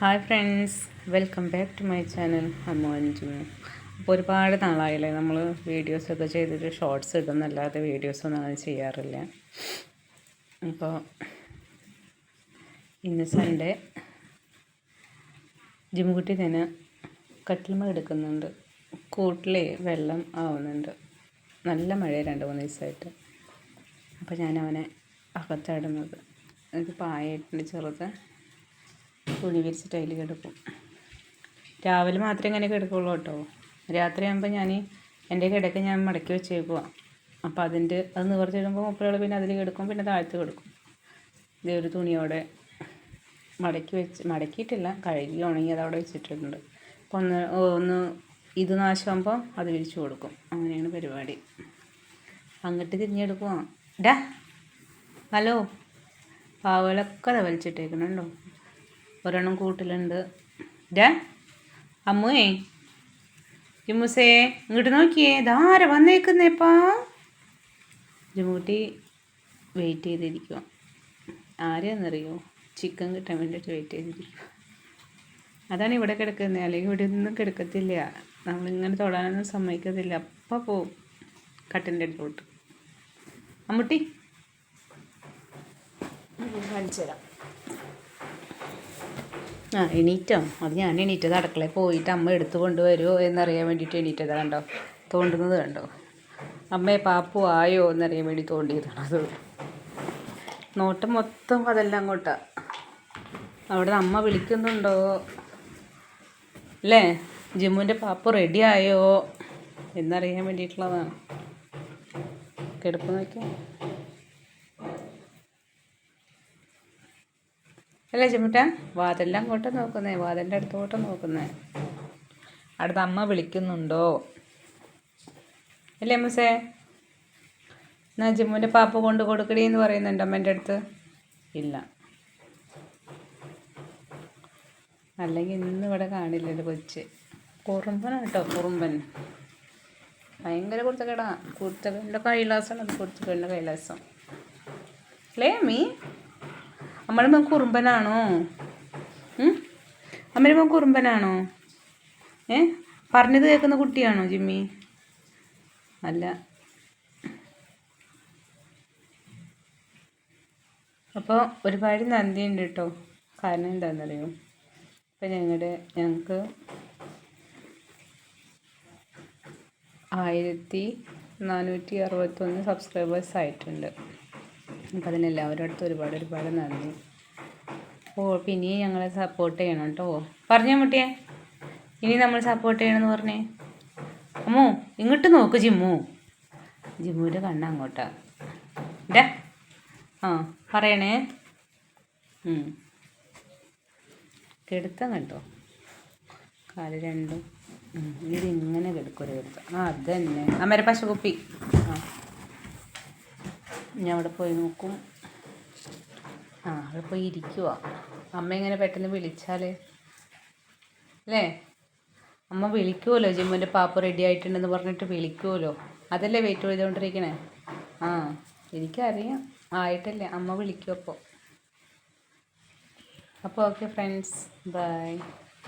Hi friends, welcome back to my channel Ammu Anju. അപ്പോൾ ഒരുപാട് നാളായില്ലേ നമ്മൾ വീഡിയോസൊക്കെ ചെയ്തിട്ട് ഷോർട്സ് ഇടുന്നല്ലാതെ വീഡിയോസൊന്നും അങ്ങനെ ചെയ്യാറില്ല. അപ്പോൾ ഇന്ന് സൺഡേ ജിമുകുട്ടി തന്നെ കട്ടിൽമ എടുക്കുന്നുണ്ട്. കൂട്ടിലേ വെള്ളം ആവുന്നുണ്ട്. നല്ല മഴ 2-3 ദിവസമായിട്ട്. അപ്പോൾ ഞാൻ അവനെ അകത്താടുന്നത്. എനിക്ക് പായായിട്ടുണ്ട് ചെറുത്. തുണി വിരിച്ചിട്ട് അതിൽ കിടക്കും. രാവിലെ മാത്രമേ ഇങ്ങനെ കിടക്കുള്ളൂ കേട്ടോ. രാത്രിയാകുമ്പോൾ ഞാൻ എൻ്റെ കിടക്ക് ഞാൻ മടക്കി വെച്ചേക്കുക. അപ്പോൾ അത് നിവർത്തിയിടുമ്പോൾ മുപ്പുകൾ പിന്നെ അതിൽ കിടക്കും, പിന്നെ താഴത്ത് കിടക്കും. ഇതേ ഒരു തുണിയോടെ മടക്കിയിട്ടില്ല, കഴുകി ഉണങ്ങി അതവിടെ വെച്ചിട്ടുണ്ട്. അപ്പോൾ ഒന്ന് ഇത് നാശമാകുമ്പോൾ അത് വിരിച്ചു കൊടുക്കും. അങ്ങനെയാണ് പരിപാടി. അങ്ങോട്ട് തിരിഞ്ഞെടുക്കുക. ഡാ ഹലോ, പാവകളൊക്കെ വലിച്ചിട്ടേക്കണുണ്ടോ? ഒരെണ്ണം കൂട്ടിലുണ്ട്. ഡാ അമ്മുവേ, ജിമ്മുസേ ഇങ്ങോട്ട് നോക്കിയേ, ധാര വന്നേക്കുന്നേപ്പാ. ജിമ്മുട്ടി വെയിറ്റ് ചെയ്തിരിക്കുക. ആരെയാണെന്നറിയോ? ചിക്കൻ കിട്ടാൻ വേണ്ടിയിട്ട് വെയിറ്റ് ചെയ്തിരിക്കുക. അതാണ് ഇവിടെ കിടക്കുന്നത്. അല്ലെങ്കിൽ ഇവിടെ ഒന്നും കിടക്കത്തില്ല. നമ്മളിങ്ങനെ തൊടാനൊന്നും സമ്മതിക്കത്തില്ല. അപ്പം പോവും കട്ടിൻ്റെ അടുത്തോട്ട്. അമ്മുട്ടി കാണിച്ചു തരാം. എണീറ്റോ? അത് ഞാൻ എണീറ്റത് അടുക്കളയിൽ പോയിട്ട് അമ്മ എടുത്തു കൊണ്ടുവരുമോ എന്നറിയാൻ വേണ്ടിയിട്ട് എണീറ്റത്. കണ്ടോ, തോണ്ടുന്നത് കണ്ടോ? അമ്മയെ പാപ്പു ആയോ എന്നറിയാൻ വേണ്ടി തോണ്ടിയതാണ് അത്. നോട്ടം മൊത്തം അതെല്ലാം അങ്ങോട്ടാണ്. അവിടെ അമ്മ വിളിക്കുന്നുണ്ടോ അല്ലേ? ജിമ്മുവിൻ്റെ പാപ്പു റെഡി ആയോ എന്നറിയാൻ വേണ്ടിയിട്ടുള്ളതാണ്. കിടപ്പ് നോക്കിയാൽ അല്ലേ ജിമ്മുട്ട? വാതെല്ലാം അങ്ങോട്ട് നോക്കുന്നേ, വാതിൻ്റെ അടുത്തോട്ട് നോക്കുന്നേ. അടുത്ത അമ്മ വിളിക്കുന്നുണ്ടോ അല്ലേ അമ്മസേ? എന്നാ ജിമ്മുവിൻ്റെ പാപ്പ കൊണ്ട് കൊടുക്കടി എന്ന് പറയുന്നുണ്ട് അമ്മേൻ്റെ അടുത്ത്. ഇല്ല, അല്ലെങ്കിൽ ഇന്ന് ഇവിടെ കാണില്ല. എൻ്റെ കൊച്ച് കുറുമ്പനാണ് കേട്ടോ, കുറുമ്പൻ. ഭയങ്കര കുർത്തക്കേടാ. കുർത്തക്കേടിൻ്റെ കൈലാസമാണ് അത്. കുർത്തക്കേടിൻ്റെ കൈലാസം അല്ലേ അമ്മീ? നമ്മുടെ മോൻ കുറുമ്പനാണോ? അമ്മയുടെ മോൻ കുറുമ്പനാണോ? പറഞ്ഞത് കേൾക്കുന്ന കുട്ടിയാണോ ജിമ്മി? അല്ല. അപ്പോൾ ഒരുപാട് നന്ദിയുണ്ട് കേട്ടോ. കാരണം എന്താണെന്നറിയോ? ഇപ്പം ഞങ്ങൾക്ക് 1461 സബ്സ്ക്രൈബേഴ്സ് ആയിട്ടുണ്ട്. അപ്പം അതിനെല്ലാവരുടെ അടുത്ത് ഒരുപാട് നന്ദി. പിന്നെയും ഞങ്ങളെ സപ്പോർട്ട് ചെയ്യണം കേട്ടോ. പറഞ്ഞോ മുട്ടിയെ, ഇനി നമ്മൾ സപ്പോർട്ട് ചെയ്യണമെന്ന് പറഞ്ഞേ. അമ്മോ ഇങ്ങോട്ട് നോക്ക് ജിമ്മു. ജിമ്മുവിൻ്റെ കണ്ണ് അങ്ങോട്ടാ. ഡാ പറയണേ. കെടുത്താൻ കണ്ടോ? കാല് രണ്ടും ഇതിങ്ങനെ കെടുക്കും ഒരു കെടുത്ത. അത് തന്നെ അമ്മേരെ പശുക്കുപ്പി. ഞാൻ അവിടെ പോയി നോക്കും. അവിടെ പോയി ഇരിക്കുക. അമ്മ ഇങ്ങനെ പെട്ടെന്ന് വിളിച്ചാൽ അല്ലേ? അമ്മ വിളിക്കുമല്ലോ, ജിമ്മുവിൻ്റെ പാപ്പ റെഡി ആയിട്ടുണ്ടെന്ന് പറഞ്ഞിട്ട് വിളിക്കുമല്ലോ. അതല്ലേ വെയിറ്റ് ചെയ്തുകൊണ്ടിരിക്കണേ? എനിക്കറിയാം ആയിട്ടില്ല. അമ്മ വിളിക്കും അപ്പോൾ. Okay friends, by.